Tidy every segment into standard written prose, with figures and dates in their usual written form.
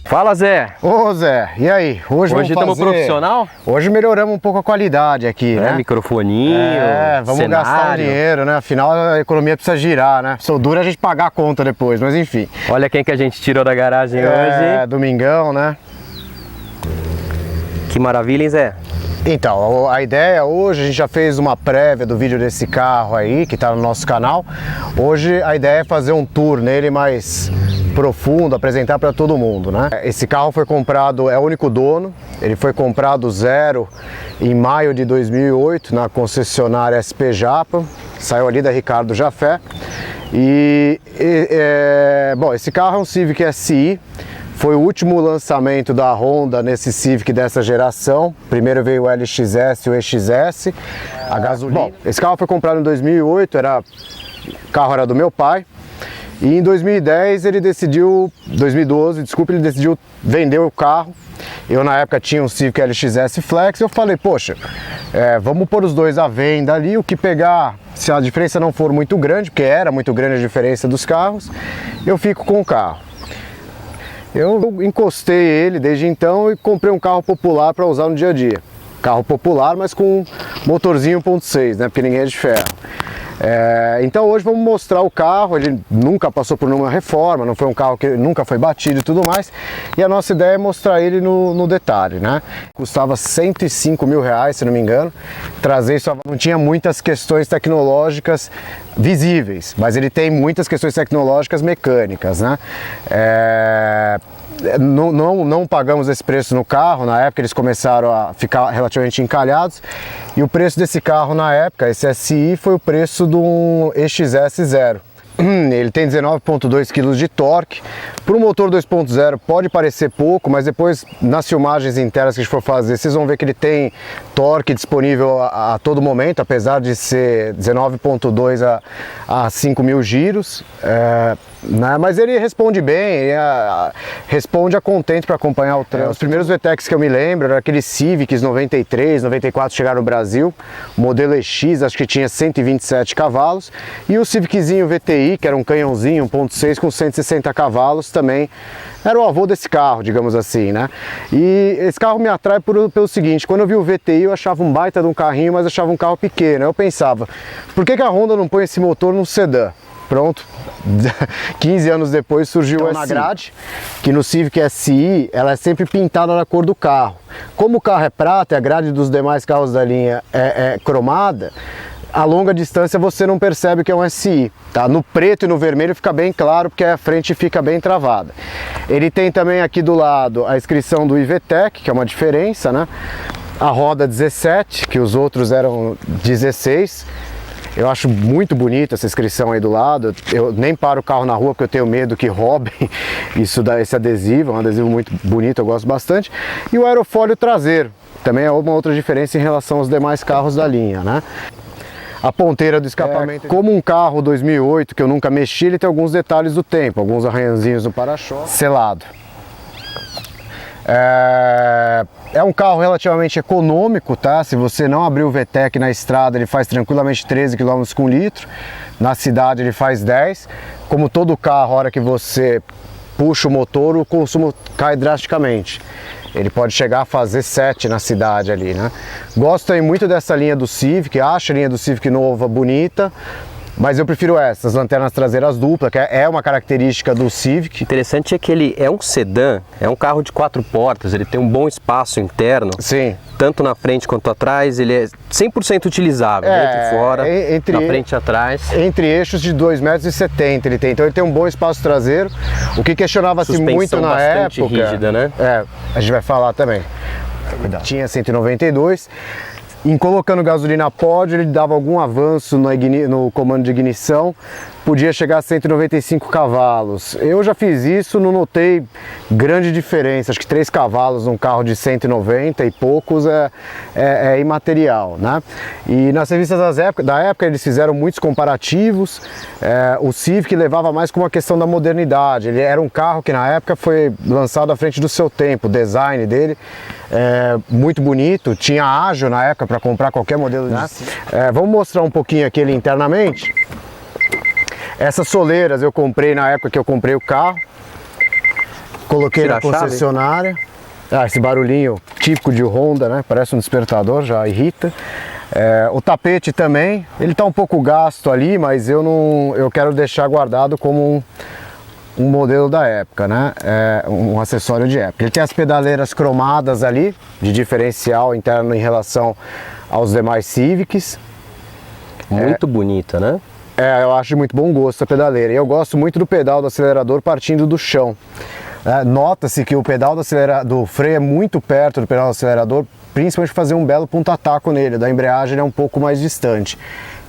Fala, Zé! Ô Zé, e aí? Hoje estamos profissional? Hoje melhoramos um pouco a qualidade aqui, né? Microfoninho, vamos cenário. gastar um dinheiro, né? Afinal a economia precisa girar, né? Sou duro a gente pagar a conta depois, mas enfim. Olha quem que a gente tirou da garagem hoje. Domingão, né? Que maravilha, hein, Zé? Então, a ideia hoje, a gente já fez uma prévia do vídeo desse carro aí, que tá no nosso canal. Hoje a ideia é fazer um tour nele mais profundo, apresentar para todo mundo, né? Esse carro foi comprado, é o único dono, ele foi comprado zero em maio de 2008 na concessionária SP Japa, saiu ali da Ricardo Jafé. Bom, esse carro é um Civic SI. Foi o último lançamento da Honda nesse Civic dessa geração. Primeiro veio o LXS e o EXS, a gasolina. Bom, esse carro foi comprado em 2008, o carro era do meu pai. E em 2012 ele decidiu vender o carro. Eu na época tinha um Civic LXS Flex, eu falei, poxa, vamos pôr os dois à venda ali, o que pegar, se a diferença não for muito grande, porque era muito grande a diferença dos carros, eu fico com o carro. Eu encostei ele desde então e comprei um carro popular para usar no dia a dia. Carro popular, mas com motorzinho 1.6, né? Porque ninguém é de ferro. Então hoje vamos mostrar o carro. Ele nunca passou por nenhuma reforma, não foi um carro que nunca foi batido e tudo mais. E a nossa ideia é mostrar ele no detalhe, né? Custava 105 mil reais, se não me engano. Trazer isso, não tinha muitas questões tecnológicas visíveis, mas ele tem muitas questões tecnológicas mecânicas, né? Não pagamos esse preço no carro, na época eles começaram a ficar relativamente encalhados, e o preço desse carro na época, esse SI, foi o preço do EXS Zero. Ele tem 19,2 kg de torque. Para um motor 2.0 pode parecer pouco, mas depois nas filmagens internas que a gente for fazer, vocês vão ver que ele tem torque disponível a todo momento, apesar de ser 19,2 a 5.000 giros. Né? Mas ele responde bem, responde a contente para acompanhar o trânsito. Os primeiros VTECs que eu me lembro eram aqueles Civics 93, 94 chegaram no Brasil, modelo EX, acho que tinha 127 cavalos, e o Civiczinho VTI, que era um canhãozinho 1.6 com 160 cavalos, também era o avô desse carro, digamos assim, né? E esse carro me atrai pelo seguinte, quando eu vi o VTI eu achava um baita de um carrinho, mas achava um carro pequeno. Eu pensava, por que a Honda não põe esse motor num sedã? Pronto, 15 anos depois surgiu então, na grade, que no Civic SI ela é sempre pintada na cor do carro. Como o carro é prata e a grade dos demais carros da linha é cromada, a longa distância você não percebe que é um SI, tá? No preto e no vermelho fica bem claro, porque a frente fica bem travada. Ele tem também aqui do lado a inscrição do IVTEC, que é uma diferença, né? A roda 17, que os outros eram 16. Eu acho muito bonita essa inscrição aí do lado. Eu nem paro o carro na rua porque eu tenho medo que roubem esse adesivo. É um adesivo muito bonito, eu gosto bastante. E o aerofólio traseiro, também é uma outra diferença em relação aos demais carros da linha, né? A ponteira do escapamento, como um carro 2008 que eu nunca mexi, ele tem alguns detalhes do tempo, alguns arranhãozinhos no para-choque. Selado. É um carro relativamente econômico, tá? Se você não abrir o VTEC na estrada, ele faz tranquilamente 13 km com litro. Na cidade ele faz 10. Como todo carro, a hora que você puxa o motor, o consumo cai drasticamente. Ele pode chegar a fazer 7 na cidade ali, né? Gosto aí muito dessa linha do Civic, acho a linha do Civic nova bonita. Mas eu prefiro essas lanternas traseiras duplas, que é uma característica do Civic. Interessante é que ele é um sedã, é um carro de 4 portas, ele tem um bom espaço interno. Sim. Tanto na frente quanto atrás, ele é 100% utilizável, dentro e fora, na frente e atrás. Entre eixos de 2,70 m ele tem, então ele tem um bom espaço traseiro. O que questionava-se muito na época... rígida, né? A gente vai falar também. Cuidado. Tinha 192. Em colocando gasolina a pódio, ele dava algum avanço no comando de ignição, podia chegar a 195 cavalos. Eu já fiz isso, não notei grande diferença, acho que 3 cavalos num carro de 190 e poucos é imaterial, né? E nas revistas da época eles fizeram muitos comparativos. O Civic levava mais como uma questão da modernidade, ele era um carro que na época foi lançado à frente do seu tempo, o design dele muito bonito, tinha ágil na época para comprar qualquer modelo, né? Vamos mostrar um pouquinho aqui ele internamente. Essas soleiras eu comprei na época que eu comprei o carro. Coloquei na concessionária. Esse barulhinho típico de Honda, né? Parece um despertador, já irrita. O tapete também, ele está um pouco gasto ali, mas eu quero deixar guardado como um modelo da época, né? Um acessório de época. Ele tem as pedaleiras cromadas ali, de diferencial interno em relação aos demais Civics. Muito bonita, né? Eu acho de muito bom gosto a pedaleira. E eu gosto muito do pedal do acelerador partindo do chão. Nota-se que o pedal do freio é muito perto do pedal do acelerador, principalmente fazer um belo ponta-taco nele. Da embreagem ele é um pouco mais distante.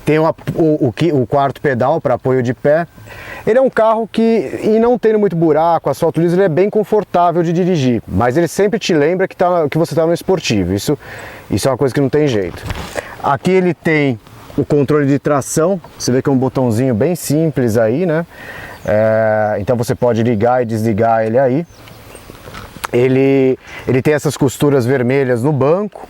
Tem o quarto pedal para apoio de pé. Ele é um carro que, e não tendo muito buraco, asfalto liso, ele é bem confortável de dirigir. Mas ele sempre te lembra que você está no esportivo. Isso é uma coisa que não tem jeito. Aqui ele tem o controle de tração. Você vê que é um botãozinho bem simples aí, né? Então você pode ligar e desligar ele aí. Ele tem essas costuras vermelhas no banco,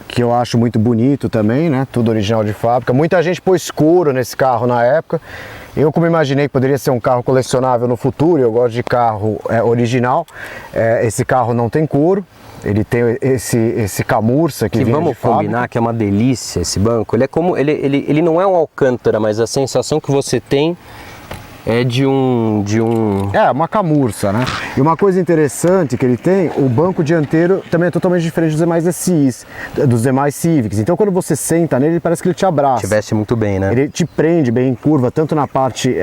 que eu acho muito bonito também, né? Tudo original de fábrica. Muita gente pôs couro nesse carro na época. Eu, como imaginei que poderia ser um carro colecionável no futuro, eu gosto de carro original. Esse carro não tem couro. Ele tem esse camurça que vinha vamos de fábrica. combinar que é uma delícia esse banco. Ele é como ele não é um Alcântara, mas a sensação que você tem é de um... uma camurça, né? E uma coisa interessante que ele tem, o banco dianteiro também é totalmente diferente dos demais SIs, dos demais Civics. Então quando você senta nele, ele parece que ele te abraça. Te veste muito bem, né? Ele te prende bem em curva, tanto na parte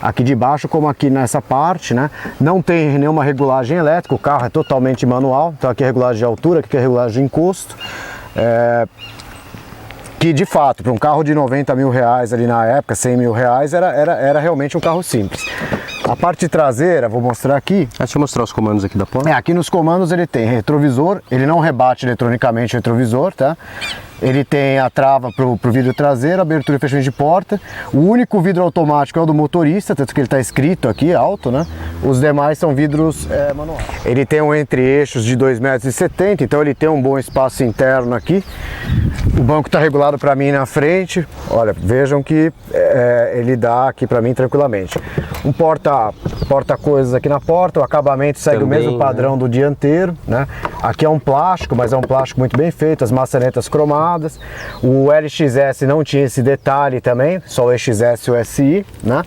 aqui de baixo, como aqui nessa parte, né? Não tem nenhuma regulagem elétrica, o carro é totalmente manual. Então aqui é regulagem de altura, aqui é regulagem de encosto. Que de fato, para um carro de 90 mil reais ali na época, 100 mil reais, era realmente um carro simples. A parte traseira, vou mostrar aqui. Deixa eu mostrar os comandos aqui da porta. Aqui nos comandos ele tem retrovisor, ele não rebate eletronicamente o retrovisor, tá? Ele tem a trava para o vidro traseiro, abertura e fechamento de porta. O único vidro automático é o do motorista, tanto que ele está escrito aqui, alto, né? Os demais são vidros manuais. Ele tem um entre-eixos de 2,70 m, então ele tem um bom espaço interno aqui. O banco está regulado para mim na frente. Olha, vejam que ele dá aqui para mim tranquilamente. Um porta-coisas aqui na porta, o acabamento segue também, o mesmo padrão, né, do dianteiro, né? Aqui é um plástico, mas é um plástico muito bem feito, as maçanetas cromadas. O LXS não tinha esse detalhe também, só o XS e o SI, né?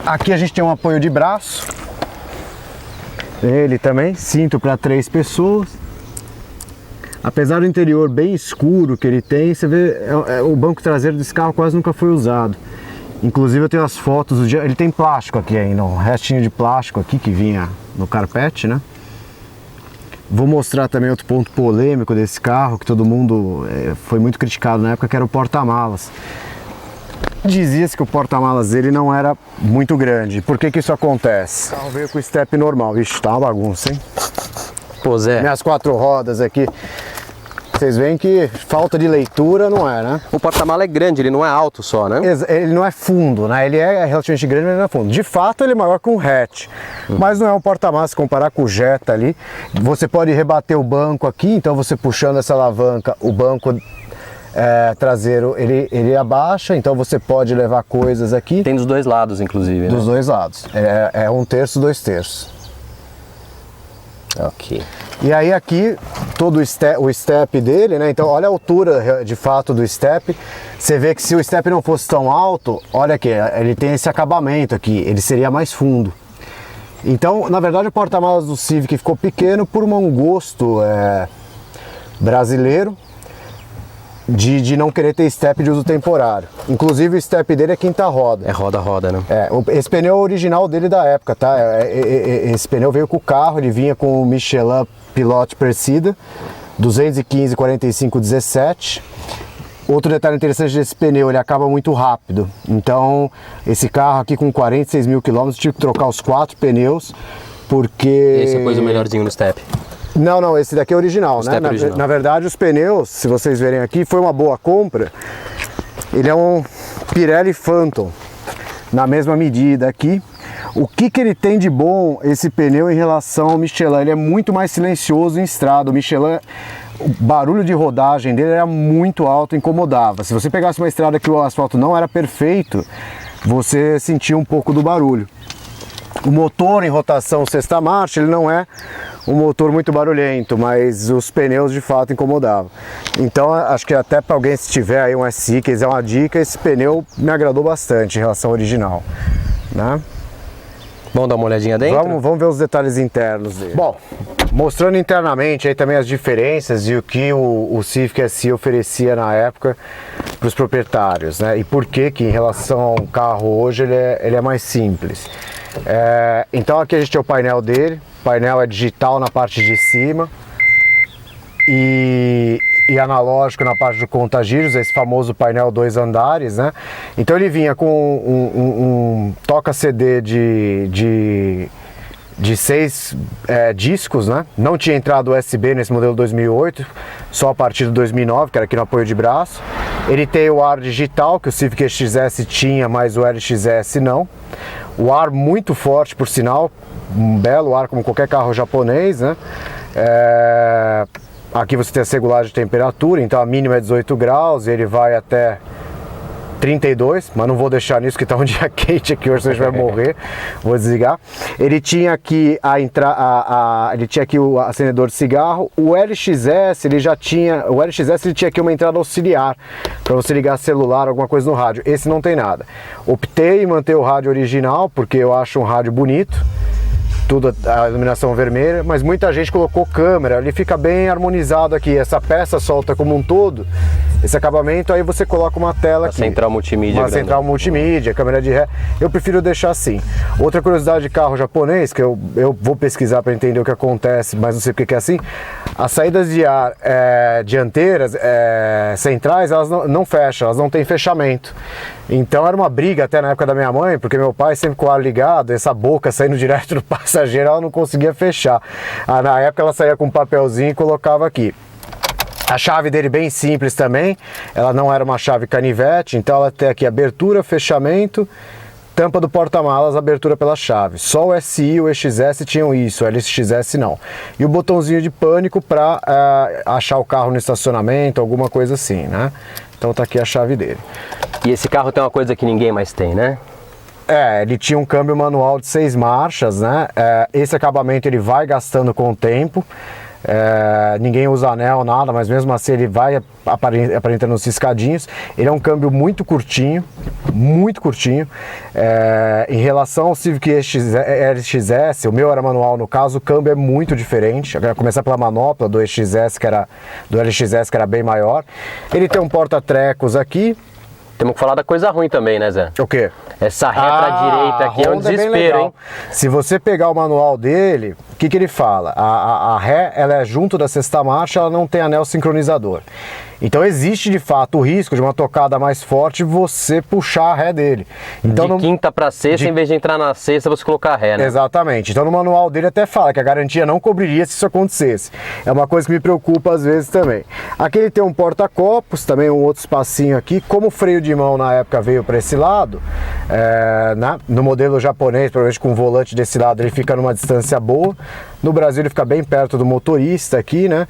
Aqui a gente tem um apoio de braço, ele também, cinto para 3 pessoas. Apesar do interior bem escuro que ele tem, você vê, o banco traseiro desse carro quase nunca foi usado. Inclusive eu tenho as fotos, ele tem plástico aqui ainda, um restinho de plástico aqui que vinha no carpete, né? Vou mostrar também outro ponto polêmico desse carro, que todo mundo foi muito criticado na época, que era o porta-malas. Dizia-se que o porta-malas dele não era muito grande. Por que isso acontece? O carro veio com o step normal. Ixi, tá uma bagunça, hein? Pô, Zé. Minhas 4 rodas aqui. Vocês veem que falta de leitura não é, né? O porta-mala é grande, ele não é alto só, né? Ele não é fundo, né? Ele é relativamente grande, mas não é fundo. De fato, ele é maior que um hatch, mas não é um porta-malas se comparar com o Jetta ali. Você pode rebater o banco aqui, então você puxando essa alavanca, o banco traseiro ele abaixa, então você pode levar coisas aqui. Tem dos dois lados, inclusive, né? Dos dois lados. É 1/3, 2/3. Ok. E aí aqui, todo o step dele, né? Então olha a altura de fato do step. Você vê que se o step não fosse tão alto, olha aqui, ele tem esse acabamento aqui, ele seria mais fundo. Então, na verdade, o porta-malas do Civic ficou pequeno por um gosto brasileiro de não querer ter step de uso temporário. Inclusive o step dele é quinta roda. É roda-roda, né? Esse pneu é o original dele da época, tá? Esse pneu veio com o carro, ele vinha com o Michelin Pilote Presida, 215/45/17. Outro detalhe interessante desse pneu, ele acaba muito rápido. Então, esse carro aqui com 46 mil quilômetros, tive que trocar os 4 pneus, porque... Esse é coisa melhorzinho no step. Não, esse daqui é original, né? Na verdade, os pneus, se vocês verem aqui, foi uma boa compra. Ele é um Pirelli Phantom, na mesma medida aqui. O que ele tem de bom, esse pneu, em relação ao Michelin? Ele é muito mais silencioso em estrada. O Michelin, o barulho de rodagem dele era muito alto, incomodava. Se você pegasse uma estrada que o asfalto não era perfeito, você sentia um pouco do barulho. O motor em rotação sexta marcha, ele não é um motor muito barulhento, mas os pneus de fato incomodavam. Então acho que até para alguém, se tiver aí um SI, quiser uma dica, esse pneu me agradou bastante em relação ao original, né? Vamos dar uma olhadinha dentro? Vamos ver os detalhes internos dele. Bom, mostrando internamente aí também as diferenças e o que o Civic SI oferecia na época para os proprietários, né? E por que em relação ao carro hoje ele é mais simples. Então aqui a gente tem o painel dele, o painel é digital na parte de cima e analógico na parte do contagiros, esse famoso painel 2 andares, né? Então ele vinha com um toca CD de 6 discos, né? Não tinha entrado USB nesse modelo 2008, só a partir de 2009, que era aqui no apoio de braço. Ele tem o ar digital, que o Civic XS tinha, mas o LXS não. O ar muito forte, por sinal, um belo ar como qualquer carro japonês, né? Aqui você tem a regulagem de temperatura, então a mínima é 18 graus e ele vai até 32, mas não vou deixar nisso que está um dia quente aqui hoje, você vai morrer, vou desligar. Ele tinha aqui ele tinha aqui o acendedor de cigarro. O LXS ele já tinha, o LXS ele tinha aqui uma entrada auxiliar para você ligar celular, alguma coisa no rádio. Esse não tem nada. Optei em manter o rádio original porque eu acho um rádio bonito. Tudo a iluminação vermelha, mas muita gente colocou câmera, ele fica bem harmonizado aqui, essa peça solta como um todo, esse acabamento, aí você coloca uma tela aqui. Central multimídia. Uma central multimídia, câmera de ré, eu prefiro deixar assim. Outra curiosidade de carro japonês, que eu vou pesquisar para entender o que acontece, mas não sei porque que é assim, as saídas de ar dianteiras, centrais, elas não fecham, elas não têm fechamento. Então era uma briga até na época da minha mãe, porque meu pai sempre com o ar ligado, essa boca saindo direto do passageiro, ela não conseguia fechar. Na época ela saía com um papelzinho e colocava aqui. A chave dele bem simples também, ela não era uma chave canivete, então ela tem aqui abertura, fechamento, tampa do porta-malas, abertura pela chave. Só o SI e o EXS tinham isso, o LXS não. E o botãozinho de pânico para achar o carro no estacionamento, alguma coisa assim, né? Então tá aqui a chave dele. E esse carro tem uma coisa que ninguém mais tem, né? Ele tinha um câmbio manual de 6 marchas, né? Esse acabamento ele vai gastando com o tempo. Ninguém usa anel, nada, mas mesmo assim ele vai aparentando os ciscadinhos. Ele é um câmbio muito curtinho, muito curtinho. Em relação ao Civic LXS, o meu era manual no caso, o câmbio é muito diferente. Eu quero começar pela manopla do LXS, que era bem maior. Ele tem um porta-trecos aqui. Temos que falar da coisa ruim também, né, Zé? O quê? Essa ré pra direita aqui é um desespero, hein? Se você pegar o manual dele, o que ele fala? A ré, ela é junto da sexta marcha, ela não tem anel sincronizador. Então existe de fato o risco de uma tocada mais forte você puxar a ré dele. Então, de quinta para sexta, em vez de entrar na sexta, você colocar a ré, né? Exatamente. Então no manual dele até fala que a garantia não cobriria se isso acontecesse. É uma coisa que me preocupa às vezes também. Aqui ele tem um porta-copos, também um outro espacinho aqui. Como o freio de mão na época veio para esse lado, no modelo japonês, provavelmente com o volante desse lado, ele fica numa distância boa. No Brasil ele fica bem perto do motorista aqui, né?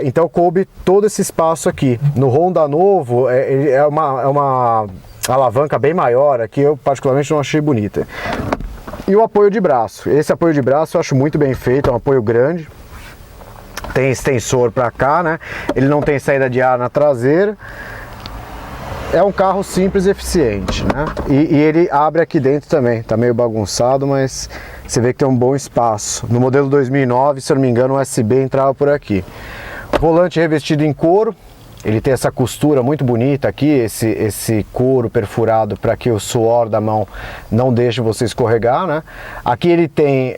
Então coube todo esse espaço aqui. No Honda novo é uma alavanca bem maior aqui, eu particularmente não achei bonita. E o apoio de braço. Esse apoio de braço eu acho muito bem feito, é um apoio grande. Tem extensor para cá, né? Ele não tem saída de ar na traseira. É um carro simples e eficiente, né? E ele abre aqui dentro também, tá meio bagunçado, mas você vê que tem um bom espaço. No modelo 2009, se eu não me engano, o USB entrava por aqui. Volante revestido em couro, ele tem essa costura muito bonita aqui, esse couro perfurado para que o suor da mão não deixe você escorregar, né? Aqui ele tem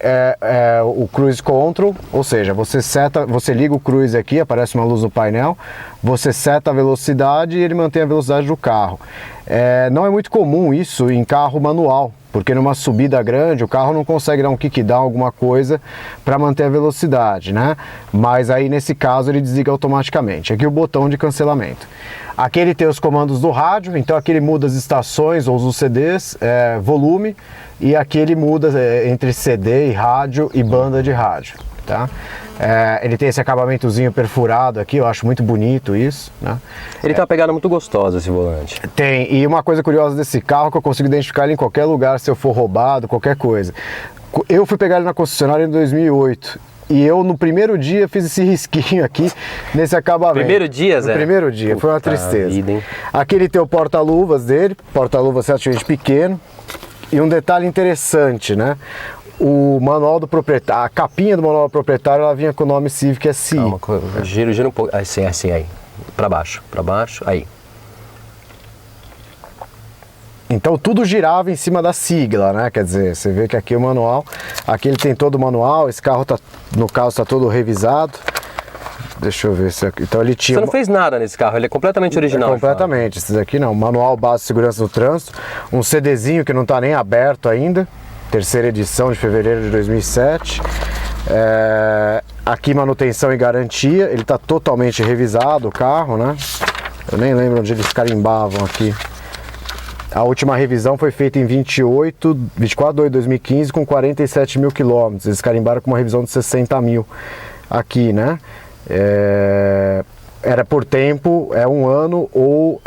o Cruise Control, ou seja, você liga o Cruise aqui, aparece uma luz no painel, você seta a velocidade e ele mantém a velocidade do carro. Não é muito comum isso em carro manual, porque numa subida grande o carro não consegue dar um kickdown, alguma coisa para manter a velocidade, né? Mas aí nesse caso ele desliga automaticamente. Aqui o botão de cancelamento. Aqui ele tem os comandos do rádio, então aqui ele muda as estações ou os CDs, volume, e aqui ele muda entre CD e rádio e banda de rádio. tá? Ele tem esse acabamentozinho perfurado aqui, eu acho muito bonito isso, né? Ele tem uma pegada muito gostosa, esse volante. Tem, e uma coisa curiosa desse carro que eu consigo identificar ele em qualquer lugar, se eu for roubado, qualquer coisa. Eu fui pegar ele na concessionária em 2008 e eu no primeiro dia fiz esse risquinho aqui nesse acabamento. Primeiro dia, Zé? No primeiro dia, foi uma tristeza. Vida, hein? Aqui ele tem o porta-luvas dele, porta-luvas relativamente pequeno. E um detalhe interessante, né? O manual do proprietário, a capinha do manual do proprietário, ela vinha com o nome Civic SI. Calma, gira um pouco, assim, aí. Pra baixo, aí. Então tudo girava em cima da sigla, né? Quer dizer, você vê que aqui o manual, aqui ele tem todo o manual, esse carro tá, no caso, está todo revisado. Deixa eu ver se aqui. Então ele tinha. Você não fez nada nesse carro, ele é completamente original. Completamente, esse daqui não. Manual base de segurança no trânsito, um CDzinho que não está nem aberto ainda, terceira edição de fevereiro de 2007. Aqui manutenção e garantia, ele está totalmente revisado o carro, né? Eu nem lembro onde eles carimbavam aqui. A última revisão foi feita em 24/2/2015 com 47 mil quilômetros. Eles carimbaram com uma revisão de 60 mil aqui, né? Era por tempo, um ano ou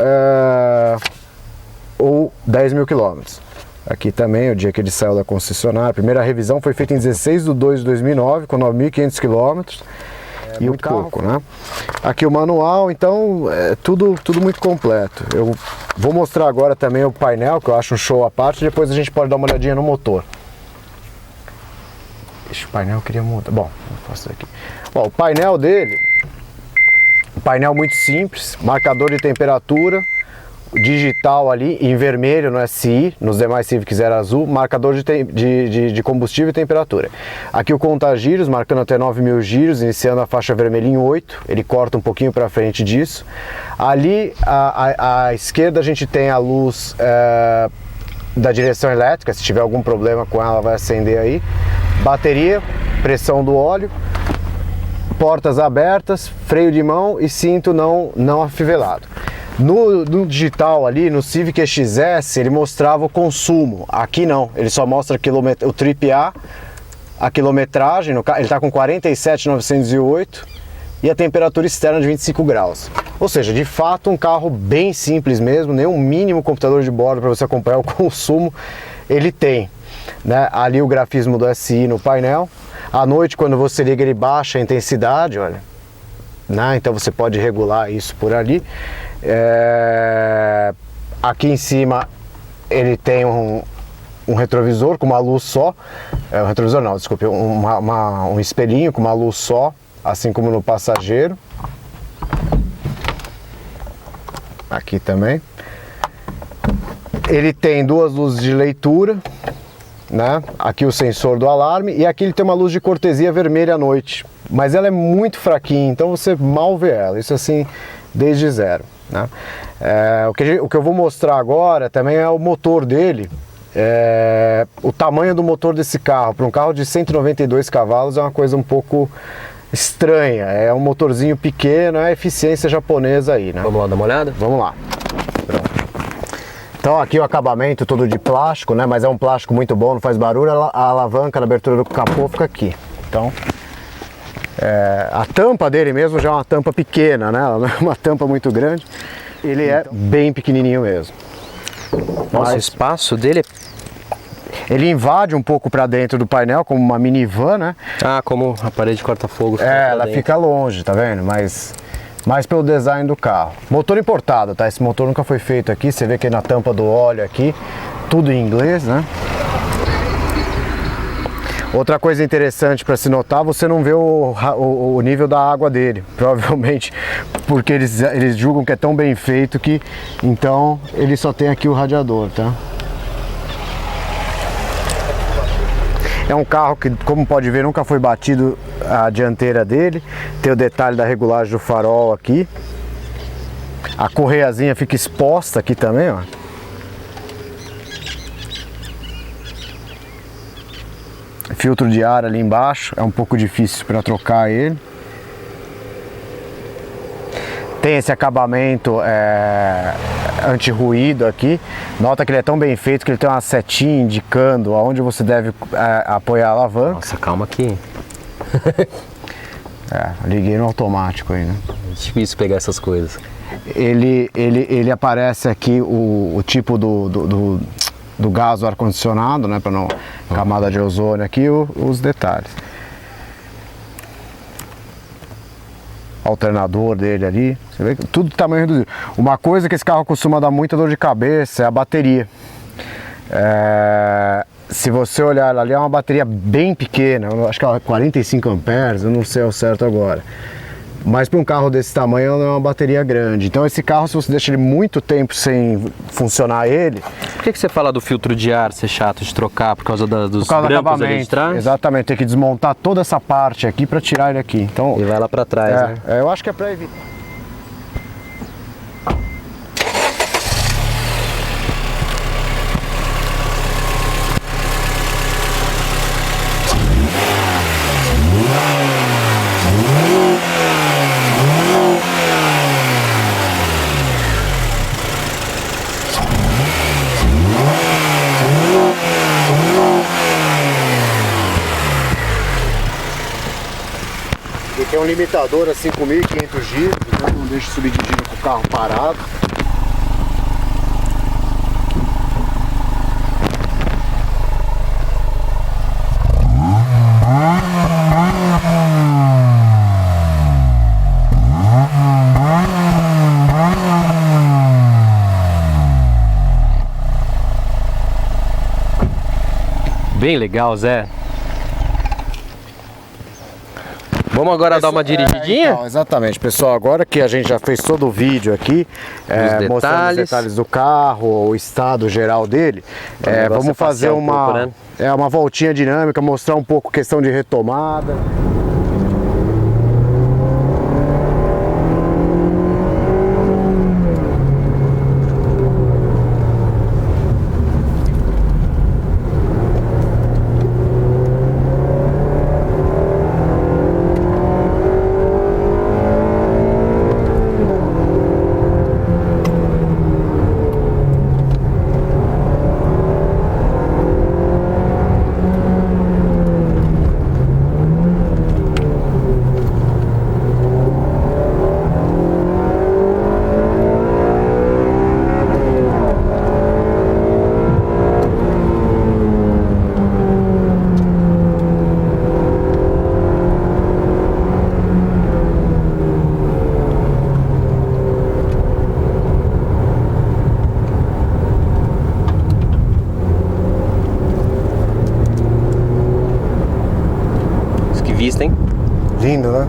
10 mil quilômetros. Aqui também, o dia que ele saiu da concessionária. A primeira revisão foi feita em 16/2/2009 com 9.500 quilômetros. E o carro, né? Aqui o manual, então tudo muito completo. Eu vou mostrar agora também o painel, que eu acho um show à parte, depois a gente pode dar uma olhadinha no motor. Deixa o painel, eu queria mudar. Bom, vou mostrar aqui. Bom, o painel dele, painel muito simples, marcador de temperatura, digital ali em vermelho no SI, nos demais Civics era azul, marcador de combustível e temperatura. Aqui o contagiros, marcando até 9.000 giros, iniciando a faixa vermelha em 8, ele corta um pouquinho para frente disso. Ali à esquerda a gente tem a luz da direção elétrica, se tiver algum problema com ela vai acender aí. Bateria, pressão do óleo, portas abertas, freio de mão e cinto não afivelado. No digital ali, no Civic EXS, ele mostrava o consumo. Aqui não, ele só mostra o trip A, a quilometragem, ele está com 47.908 e a temperatura externa de 25 graus. Ou seja, de fato um carro bem simples mesmo, nem um mínimo computador de bordo para você acompanhar o consumo ele tem, né? Ali o grafismo do SI no painel. À noite, quando você liga, ele baixa a intensidade, olha, né? Então você pode regular isso por ali. Aqui em cima ele tem um retrovisor com uma luz só, um retrovisor não, desculpe, um espelhinho com uma luz só, assim como no passageiro. Aqui também. Ele tem duas luzes de leitura, né? Aqui o sensor do alarme e aqui ele tem uma luz de cortesia vermelha à noite, mas ela é muito fraquinha, então você mal vê ela, isso assim desde zero, né? O que eu vou mostrar agora também é o motor dele. O tamanho do motor desse carro para um carro de 192 cavalos é uma coisa um pouco estranha, é um motorzinho pequeno, é a eficiência japonesa aí, né? Vamos lá dar uma olhada? Vamos lá. Pronto. Então aqui o acabamento todo de plástico, né? Mas é um plástico muito bom, não faz barulho, a alavanca na abertura do capô fica aqui. Então a tampa dele mesmo já é uma tampa pequena, né? Ela não é uma tampa muito grande, ele é bem pequenininho mesmo. Nossa, o espaço dele é... Ele invade um pouco para dentro do painel, como uma minivan, né? Ah, como a parede corta-fogo. Ela fica longe, tá vendo? Mas mais pelo design do carro. Motor importado, tá? Esse motor nunca foi feito aqui, você vê que na tampa do óleo aqui, tudo em inglês, né? Outra coisa interessante para se notar, você não vê o nível da água dele, provavelmente porque eles julgam que é tão bem feito que então ele só tem aqui o radiador, tá? É um carro que, como pode ver, nunca foi batido a dianteira dele. Tem o detalhe da regulagem do farol aqui. A correiazinha fica exposta aqui também, ó. Filtro de ar ali embaixo, é um pouco difícil para trocar ele. Tem esse acabamento anti-ruído aqui. Nota que ele é tão bem feito que ele tem uma setinha indicando aonde você deve apoiar a alavanca. Nossa, calma aqui. Liguei no automático aí, né? É difícil pegar essas coisas. Ele aparece aqui o tipo do gás do ar-condicionado, né? Para não camada de ozônio aqui, os detalhes. Alternador dele ali, você vê que tudo tamanho reduzido. Uma coisa que esse carro costuma dar muita dor de cabeça é a bateria. Se você olhar ela ali, é uma bateria bem pequena, eu acho que ela é 45 amperes, eu não sei ao certo agora. Mas para um carro desse tamanho ela não é uma bateria grande. Então esse carro, se você deixa ele muito tempo sem funcionar ele... Por que você fala do filtro de ar ser chato de trocar por causa dos por causa do brancos ali de acabamento, trás? exatamente, tem que desmontar toda essa parte aqui para tirar ele aqui. Então, E vai lá para trás, né? eu acho que é para evitar. Ele tem um limitador a 5.500 giros, então não deixa subir de giro com o carro parado. Bem legal, Zé. Vamos agora dar uma dirigidinha? Então, exatamente, pessoal, agora que a gente já fez todo o vídeo aqui, mostrando os detalhes do carro, o estado geral dele, vamos fazer uma voltinha dinâmica, mostrar um pouco questão de retomada. Vista, hein? Lindo, né?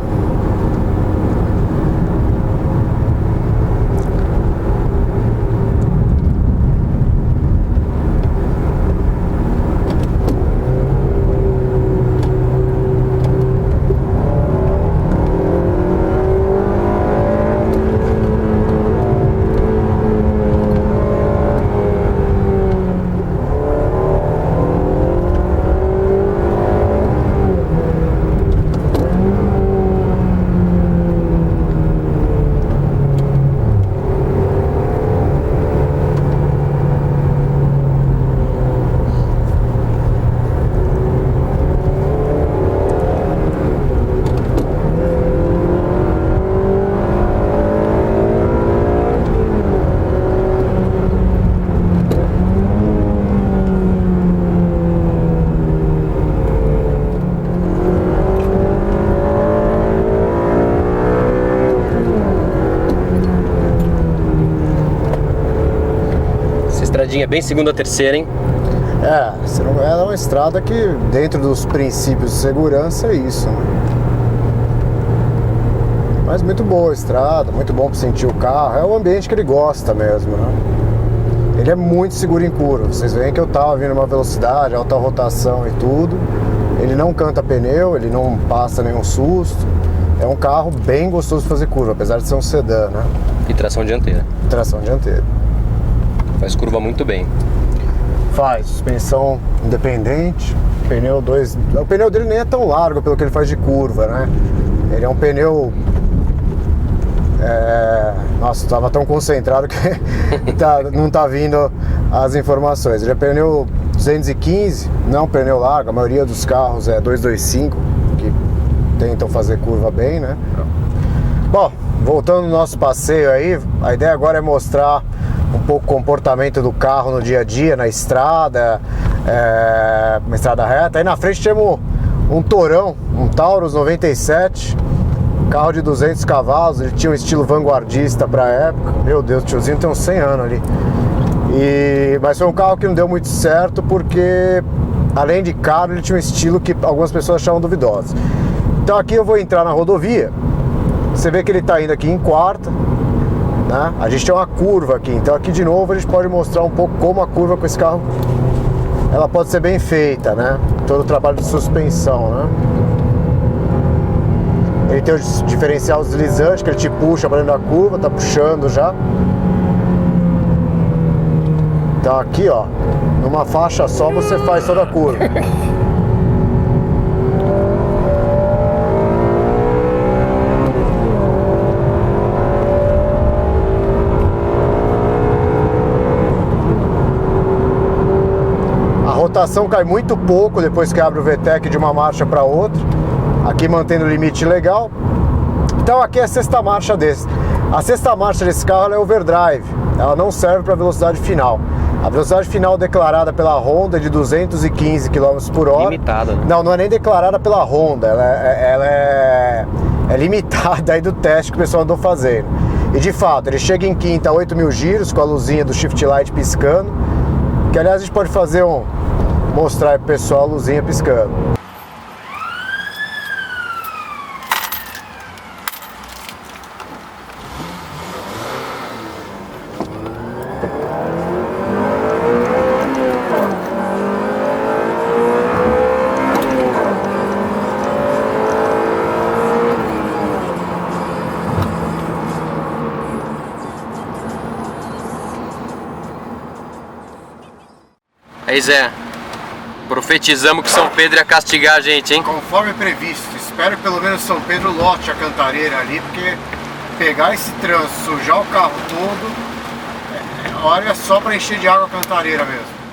Estradinha bem segunda, terceira, hein? Ela é uma estrada que, dentro dos princípios de segurança, é isso, né? Mas muito boa a estrada, muito bom para sentir o carro, é o ambiente que ele gosta mesmo, né? Ele é muito seguro em curva, vocês veem que eu tava vindo uma velocidade, alta rotação e tudo. Ele não canta pneu, ele não passa nenhum susto. É um carro bem gostoso de fazer curva, apesar de ser um sedã, né? E tração dianteira. Tração dianteira. Faz curva muito bem. Faz, suspensão independente, pneu 2. O pneu dele nem é tão largo pelo que ele faz de curva, né? Ele é um pneu. Nossa, estava tão concentrado que não tá vindo as informações. Ele é pneu 215, não é um pneu largo, a maioria dos carros é 225, que tentam fazer curva bem, né? Bom, voltando no nosso passeio aí, a ideia agora é mostrar um pouco o comportamento do carro no dia a dia, na estrada, uma estrada reta. Aí na frente temos um Torão, um Taurus 97, carro de 200 cavalos, ele tinha um estilo vanguardista para a época. Meu Deus, o tiozinho tem uns 100 anos ali. Mas foi um carro que não deu muito certo porque, além de caro, ele tinha um estilo que algumas pessoas achavam duvidoso. Então aqui eu vou entrar na rodovia, você vê que ele está indo aqui em quarta, né? A gente tem uma curva aqui, então aqui de novo a gente pode mostrar um pouco como a curva com esse carro ela pode ser bem feita, né? Todo o trabalho de suspensão, né? Ele tem o diferencial deslizante que ele te puxa para dentro da curva, tá puxando já. Então aqui, ó, numa faixa só você faz toda a curva. A rotação cai muito pouco depois que abre o VTEC de uma marcha para outra. Aqui mantendo o limite legal. Então aqui é a sexta marcha desse. A sexta marcha desse carro é overdrive. Ela não serve para velocidade final. A velocidade final declarada pela Honda é de 215 km por hora. Limitada, né? Não é nem declarada pela Honda. Ela é limitada aí do teste que o pessoal andou fazendo. E de fato, ele chega em quinta a 8.000 giros com a luzinha do Shift Light piscando. Que aliás a gente pode fazer mostrar aí pro pessoal a luzinha piscando. Aí Zé, profetizamos que São Pedro ia castigar a gente, hein? Conforme previsto, espero que pelo menos São Pedro lote a cantareira ali, porque pegar esse trânsito, sujar o carro todo, olha só para encher de água a cantareira mesmo.